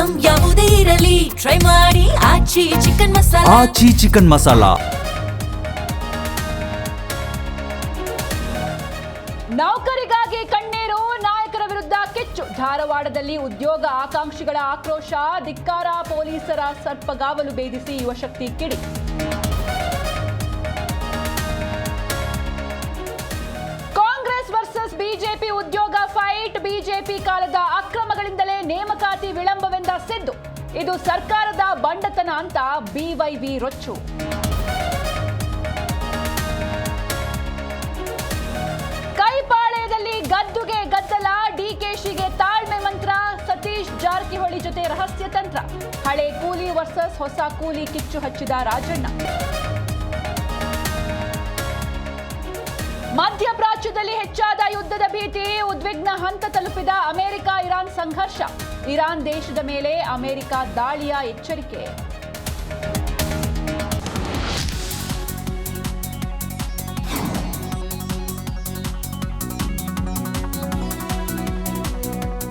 Item ಯಾವುದೇ ಇರಲಿ try ಮಾಡಿ ಆಚಿ ಚಿಕನ್ ಮಸಾಲಾ. ಆಚಿ ಚಿಕನ್ ಮಸಾಲಾ. ನೌಕರಿಗಾಗಿ ಕಣ್ಣೀರು, ನಾಯಕರ ವಿರುದ್ಧ ಕಿಚ್ಚು. ಧಾರವಾಡದಲ್ಲಿ ಉದ್ಯೋಗ ಆಕಾಂಕ್ಷಿಗಳ ಆಕ್ರೋಶ, ಧಿಕ್ಕಾರ. ಪೊಲೀಸರ ಸರ್ಪಗಾವಲು ಭೇದಿಸಿ ಯುವಶಕ್ತಿ ಕಿಡಿ. ಕಾಂಗ್ರೆಸ್ ವರ್ಸಸ್ ಬಿಜೆಪಿ ಉದ್ಯೋಗ ಫೈಟ್. ಬಿಜೆಪಿ ಕಾಲದ ಅಕ್ರಮಗಳಿಂದಲೇ ನೇಮಕಾತಿ ವಿಳಂಬವೆಂದ ಸಿದ್ದು. ಇದು ಸರ್ಕಾರದ ಬಂಡತನ ಅಂತ ಬಿವೈವಿ ರೊಚ್ಚು. ಕೈಪಾಳ್ಯದಲ್ಲಿ ಗದ್ದುಗೆ ಗದ್ದಲ, ಡಿಕೆಶಿಗೆ ತಾಳ್ಮೆ ಮಂತ್ರ. ಸತೀಶ್ ಜಾರಕಿಹೊಳಿ ಜೊತೆ ರಹಸ್ಯ ತಂತ್ರ. ಹಳೆ ಕೂಲಿ ವರ್ಸಸ್ ಹೊಸ ಕೂಲಿ ಕಿಚ್ಚು ಹಚ್ಚಿದ ರಾಜಣ್ಣ. ಮಧ್ಯಪ್ರಾಚ್ಯದಲ್ಲಿ ಹೆಚ್ಚಾದ ಯುದ್ಧದ ಭೀತಿ, ಉದ್ವಿಗ್ನ ಹಂತ ತಲುಪಿದ ಅಮೆರಿಕ ಇರಾನ್ ಸಂಘರ್ಷ. ಇರಾನ್ ದೇಶದ ಮೇಲೆ ಅಮೆರಿಕ ದಾಳಿಯ ಎಚ್ಚರಿಕೆ.